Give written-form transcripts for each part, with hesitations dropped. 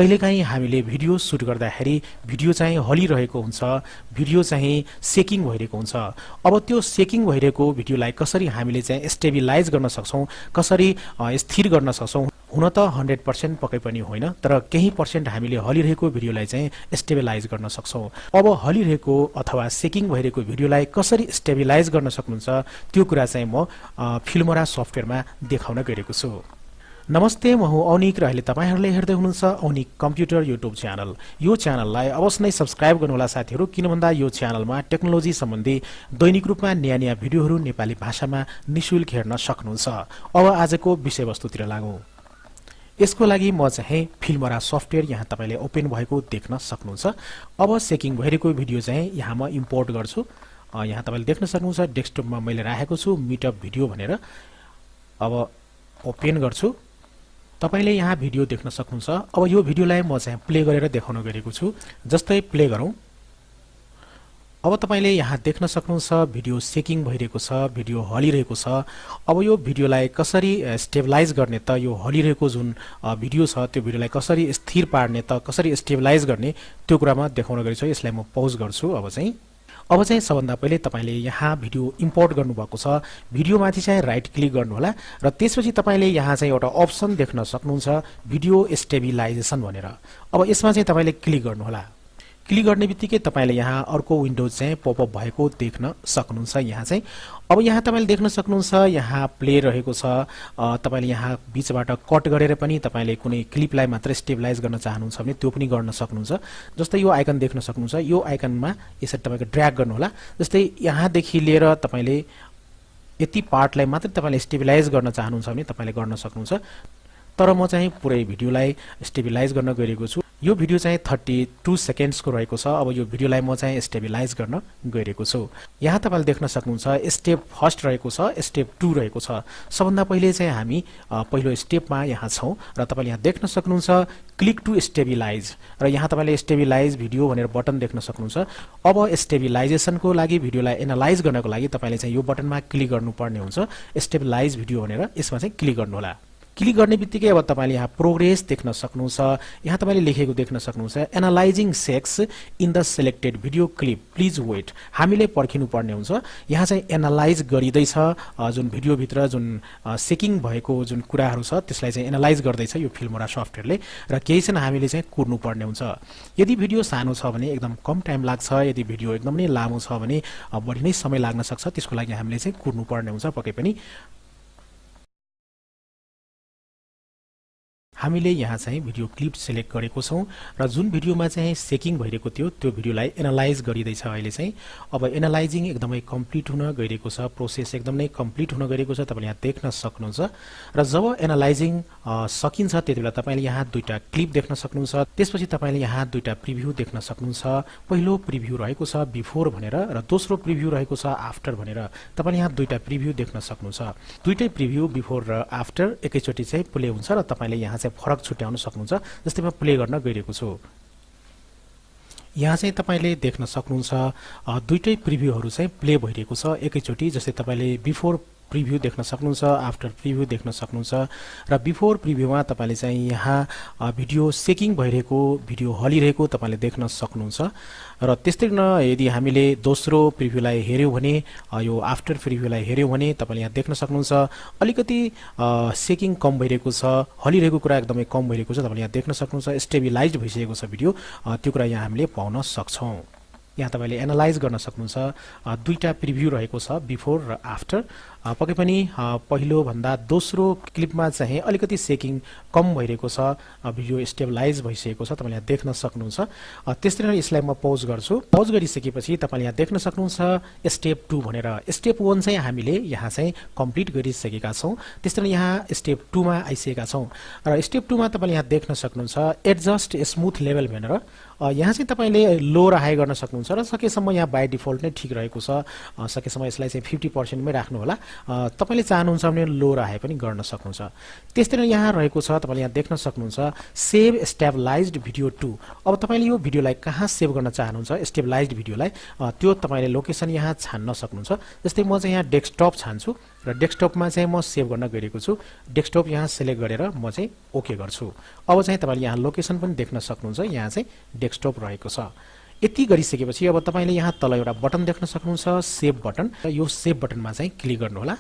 कहिलेकाहीँ हामीले video shoot गर्दाखेरि भिडियो चाहिँ हलिरहेको हुन्छ, भिडियो चाहिँ सेकिङ भइरहेको हुन्छ। अब त्यो सेकिङ भइरहेको भिडियोलाई कसरी हामीले चाहिँ स्टेबिलाइज गर्न सक्छौं, कसरी स्थिर गर्न सक्छौं? हुन त 100% पक्कै पनि होइन, तर केही पर्सेन्ट हामीले हलिरहेको भिडियोलाई चाहिँ स्टेबिलाइज गर्न सक्छौं। अब हलिरहेको अथवा सेकिङ भइरहेको भिडियोलाई कसरी स्टेबिलाइज गर्न सक्नुहुन्छ त्यो कुरा चाहिँ म फिल्मोरा सफ्टवेयरमा देखाउन गइरहेको छु। नमस्ते, म हुँ अनिक र अहिले तपाईहरुले हेर्दै हुनुहुन्छ अनिक कम्प्युटर युट्युब च्यानल। यो च्यानललाई अवश्य नै सब्स्क्राइब गर्नुहोला साथीहरु, किनभन्दा यो च्यानलमा टेक्नोलोजी सम्बन्धी दैनिक रूपमा नयाँ भिडियोहरु नेपाली भाषामा निशुल्क हेर्न सक्नुहुन्छ। अब आजको विषयवस्तुतिर लागौं। यसको लागि म चाहिँ फिल्मोरा सफ्टवेयर यहाँ तपाईले ओपन भएको देख्न सक्नुहुन्छ। अब सेकिङ भइरहेको भिडियो चाहिँ यहाँ म इम्पोर्ट गर्छु। यहाँ तपाईले देख्न सक्नुहुन्छ डेस्कटपमा मैले राखेको छु मिटअप भिडियो भनेर। अब ओपन गर्छु। तपाईले यहाँ भिडियो देख्न सक्नुहुन्छ। अब यो भिडियोलाई म चाहिँ प्ले गरेर देखाउन गएको छु। जस्तै प्ले गरौँ। अब तपाईले यहाँ देख्न सक्नुहुन्छ भिडियो सेकिङ भइरहेको छ, भिडियो हलिरहेको छ। अब यो भिडियोलाई कसरी स्टेबलाइज गर्ने त, यो हलिरहेको जुन भिडियो छ त्यो भिडियोलाई कसरी स्थिर पार्ने त, कसरी स्टेबलाइज गर्ने त्यो कुरामा देखाउन गएको छु। यसलाई म पौज गर्छु। अब चाहिँ सबभन्दा पहिले तपाईले यहाँ भिडियो इम्पोर्ट गर्नुभएको छ, भिडियोमाथि चाहिँ राइट क्लिक गर्नुहोला र त्यसपछि तपाईले यहाँ चाहिँ एउटा अप्सन देख्न सक्नुहुन्छ भिडियो स्टेबिलाइजेसन भनेर। अब यसमा चाहिँ तपाईले क्लिक गर्नुहोला। क्लिक गर्ने बित्तिकै तपाईले यहाँ अर्को विन्डोज चाहिँ पपअप भएको देख्न सक्नुहुन्छ। यहाँ चाहिँ अब यहाँ तपाईले देख्न सक्नुहुन्छ यहाँ प्ले रहेको छ। तपाईले यहाँ बीचबाट कट गरेर पनि तपाईले कुनै क्लिपलाई मात्र स्टेबलाइज गर्न चाहनुहुन्छ भने त्यो पनि गर्न सक्नुहुन्छ। जस्तै यो आइकन देख्न सक्नुहुन्छ, यो आइकनमा यसरी तपाईको ड्र्याग गर्नुहोला। जस्तै यहाँदेखि लिएर तपाईले यति पार्टलाई मात्र तपाईले स्टेबलाइज गर्न चाहनुहुन्छ भने तपाईले गर्न सक्नुहुन्छ। तर म चाहिँ पुरै भिडियोलाई स्टेबलाइज गर्न गइरहेको छु। यो भिडियो चाहिँ 32 सेकेन्ड्सको रहेको छ। अब यो भिडियोलाई म चाहिँ स्टेबिलाइज गर्न गइरहेको छु। यहाँ तपाईले देख्न सक्नुहुन्छ स्टेप फर्स्ट रहेको छ, स्टेप 2 रहेको छ। सबभन्दा पहिले चाहिँ हामी पहिलो स्टेपमा यहाँ छौं र तपाईले यहाँ देख्न सक्नुहुन्छ क्लिक टु स्टेबिलाइज र यहाँ तपाईले स्टेबिलाइज भिडियो भनेर बटन देख्न सक्नुहुन्छ। अब स्टेबिलाइजेसनको लागि भिडियोलाई एनालाइज गर्नको लागि तपाईले चाहिँ यो बटनमा क्लिक गर्नुपर्ने हुन्छ, स्टेबिलाइज भिडियो भनेर। यसमा चाहिँ क्लिक गर्नुहोला। क्लिक गर्ने बित्तिकै अब तपाईले यहाँ प्रोग्रेस देख्न सक्नुहुन्छ। यहाँ तपाईले लेखेको देख्न सक्नुहुन्छ analysing sex in the selected video clip, please wait. हामीले पर्खिनु पर्ने हुन्छ। यहाँ चाहिँ एनालाइज गरिदैछ जुन भिडियो भित्र जुन सेकिङ भएको जुन कुराहरू छ त्यसलाई चाहिँ एनालाइज गर्दैछ यो फिल्मोरा सफ्टवेयरले र केही चाहिँ हामीले चाहिँ कुर्नु पर्ने हुन्छ। यदि भिडियो सानो छ भने एकदम कम टाइम लाग्छ, यदि भिडियो एकदम नै लामो छ भने बढी नै समय लाग्न सक्छ। त्यसको लागि हामीले चाहिँ कुर्नु पर्ने हुन्छ पक्कै पनि। हामीले यहाँ चाहिँ भिडियो क्लिप सिलेक्ट गरेको छौं र जुन भिडियोमा चाहिँ सेकिङ भइरहेको थियो त्यो भिडियोलाई एनालाइज गरिदैछ अहिले चाहिँ। अब एनालाइजिङ एकदमै कम्प्लिट हुन गइरहेको छ, प्रोसेस एकदमै कम्प्लिट हुन गइरहेको छ। तपाईले यहाँ देख्न सक्नुहुन्छ र जब एनालाइजिङ सकिन्छ त्यतिबेला तपाईले यहाँ दुईटा क्लिप देख्न सक्नुहुन्छ। त्यसपछि तपाईले यहाँ दुईटा प्रिभ्यू देख्न सक्नुहुन्छ। पहिलो प्रिभ्यू रहेको छ बिफोर भनेर र दोस्रो प्रिभ्यू रहेको छ आफ्टर भनेर। तपाईले यहाँ दुईटा प्रिभ्यू देख्न सक्नुहुन्छ। दुईटै प्रिभ्यू बिफोर र आफ्टर एकैचोटी चाहिँ प्ले हुन्छ र तपाईले यहाँ चाहिँ फरक छुट्याउन सक्नुहुन्छ। जस्तै म प्ले गर्न गइरहेको छु। यहाँ चाहिँ तपाईले देख्न सक्नुहुन्छ दुईटै प्रिभ्यूहरु चाहिँ प्ले भइरहेको छ एकैचोटी। जस्तै तपाईले बिफोर प्रिभ्यू देख्न सक्नुहुन्छ, आफ्टर प्रिभ्यू देख्न सक्नुहुन्छ र बिफोर प्रिभ्यूमा तपाईले चाहिँ यहाँ भिडियो सेकिङ भइरहेको, भिडियो हलिरहेको तपाईले देख्न सक्नुहुन्छ। र त्यस्तै यदि हामीले दोस्रो प्रिभ्यूलाई हेर्यौं भने, यो आफ्टर प्रिभ्यूलाई हेर्यौं भने तपाईले यहाँ देख्न सक्नुहुन्छ अलिकति सेकिङ कम भइरहेको छ, हलिरहेको कुरा एकदमै कम भइरहेको छ। तपाईले यहाँ देख्न सक्नुहुन्छ स्टेबिलाइज्ड भइसकेको छ भिडियो। त्यो कुरा यहाँ हामीले पाउन सक्छौं। यहाँ तपाईले एनालाइज गर्न सक्नुहुन्छ। दुईटा प्रिभ्यू रहेको छ बिफोर र आफ्टर। पक्कै पनि पहिलो भन्दा दोस्रो क्लिपमा चाहिँ अलिकति सेकिङ कम भइरहेको छ, भिडियो स्टेबलाइज भइसकेको छ। तपाईले यहाँ देख्न सक्नुहुन्छ। त्यसै गरी यसलाई म पौज गर्छु। पौज गरिसकेपछि तपाईले यहाँ देख्न सक्नुहुन्छ स्टेप 2 भनेर। स्टेप 1 चाहिँ हामीले यहाँ चाहिँ कम्प्लिट गरिसकेका छौं। त्यसै गरी यहाँ स्टेप 2 मा आइसकेका छौं र स्टेप 2 मा तपाईले यहाँ देख्न सक्नुहुन्छ एडजस्ट स्मुथ लेभल भनेर। यहाँ चाहिँ तपाईले लो र हाई गर्न सक्नुहुन्छ र सकेसम्म यहाँ बाइ डिफल्ट नै ठीक रहेको छ। सकेसम्म यसलाई चाहिँ 50% मै राख्नु होला। तपाईले चाहनुहुन्छ भने लो र हाई पनि गर्न सक्नुहुन्छ। त्यस्तै नै यहाँ रहेको छ, तपाईले यहाँ देख्न सक्नुहुन्छ सेभ स्टेबलाइज्ड भिडियो टु। अब तपाईले यो भिडियोलाई कहाँ सेभ गर्न चाहनुहुन्छ, स्टेबलाइज्ड भिडियोलाई, त्यो तपाईले लोकेसन यहाँ छान्न सक्नुहुन्छ। जस्तै म चाहिँ यहाँ डेस्कटप छान्छु र डेस्कटपमा चाहिँ म सेभ गर्न गइरहेको छु। डेस्कटप यहाँ सेलेक्ट गरेर म चाहिँ ओके गर्छु। अब चाहिँ तपाईले यहाँ लोकेसन पनि देख्न सक्नुहुन्छ, यहाँ चाहिँ डेस्कटप रहेको छ। यति गरिसकेपछि अब तपाईले यहाँ तल एउटा बटन देख्न सक्नुहुन्छ, सेभ बटन। यो सेभ बटनमा चाहिँ क्लिक गर्नुहोला।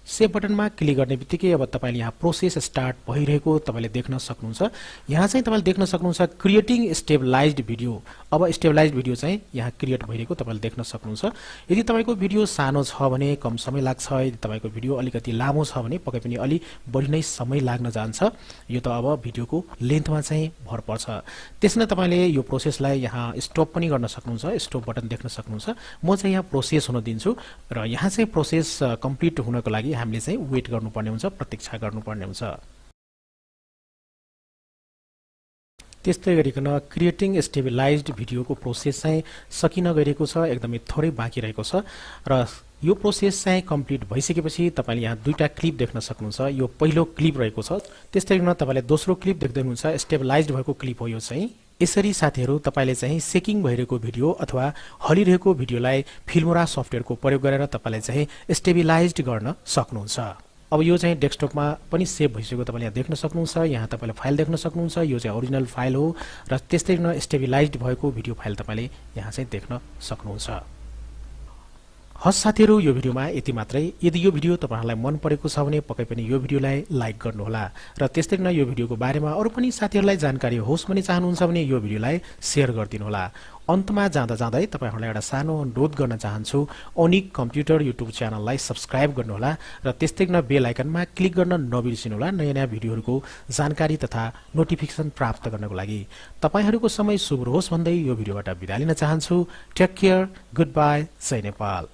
सेभ बटनमा क्लिक गर्ने बित्तिकै अब तपाईले यहाँ प्रोसेस स्टार्ट भइरहेको तपाईले देख्न सक्नुहुन्छ। यहाँ चाहिँ तपाईले देख्न सक्नुहुन्छ क्रिएटिङ स्टेबलाइज्ड भिडियो। अब स्टेबलाइज्ड भिडियो चाहिँ यहाँ क्रिएट भइरहेको तपाईले देख्न सक्नुहुन्छ। यदि तपाईको भिडियो सानो छ भने कम समय लाग्छ, यदि तपाईको भिडियो अलिकति लामो छ भने पक्कै पनि अलि बढी नै समय लाग्न जान्छ। यो त अब भिडियोको लेन्थमा चाहिँ भर पर्छ। त्यसैले तपाईले यो प्रोसेसलाई यहाँ स्टप पनि गर्न सक्नुहुन्छ। स्टप बटन देख्न सक्नुहुन्छ। म चाहिँ यहाँ प्रोसेस हुन दिन्छु र यहाँ चाहिँ प्रोसेस कम्प्लिट हुनको लागि हामीले चाहिँ वेट गर्नुपर्ने हुन्छ, प्रतीक्षा गर्नुपर्ने हुन्छ। त्यस्तै गरिकन क्रिएटिङ स्टेबलाइज्ड भिडियोको प्रोसेस चाहिँ सकिन गइरहेको छ, एकदमै थोरै बाँकी रहेको छ र यो प्रोसेस चाहिँ कम्प्लिट भइसकेपछि तपाईले यहाँ दुईटा क्लिप देख्न सक्नुहुन्छ। यो पहिलो क्लिप रहेको छ। त्यस्तै गरिकन तपाईले दोस्रो क्लिप देख्दै हुनुहुन्छ, स्टेबलाइज्ड भएको क्लिप हो यो चाहिँ। यसरी साथीहरु तपाईले चाहिँ सेकिङ भइरहेको भिडियो अथवा हलिरहेको भिडियोलाई फिल्मोरा सफ्टवेयरको प्रयोग गरेर तपाईले चाहिँ स्टेबलाइज्ड गर्न सक्नुहुन्छ। अब यो चाहिँ डेस्कटपमा पनि सेभ भइसकेको तपाईले यहाँ देख्न सक्नुहुन्छ। यहाँ तपाईले फाइल देख्न सक्नुहुन्छ। यो चाहिँ ओरिजिनल फाइल हो र त्यस्तै गरिकन स्टेबलाइज्ड भएको भिडियो फाइल तपाईले यहाँ चाहिँ देख्न सक्नुहुन्छ। हस् साथीहरु, यो भिडियोमा यति मात्रै। यदि यो भिडियो तपाईहरुलाई मन परेको छ भने पक्कै पनि यो भिडियोलाई लाइक गर्नुहोला र त्यस्तै गरिकन यो भिडियोको बारेमा अरु पनि साथीहरुलाई जानकारी होस् भन्ने चाहनुहुन्छ भने यो भिडियोलाई शेयर गरिदिनुहोला। अन्तमा जाँदा जाँदै तपाईहरुलाई एउटा सानो अनुरोध गर्न चाहन्छु, ओनिक कम्प्युटर युट्युब च्यानललाई सब्स्क्राइब गर्नुहोला र त्यस्तै गरिकन बेल आइकनमा क्लिक गर्न नबिर्सिनुहोला नयाँ नयाँ भिडियोहरुको जानकारी तथा नोटिफिकेसन प्राप्त गर्नको लागि। तपाईहरुको समय शुभ रहोस् भन्दै यो भिडियोबाट बिदा लिन चाहन्छु। टेक केयर, गुड बाइ, जय नेपाल।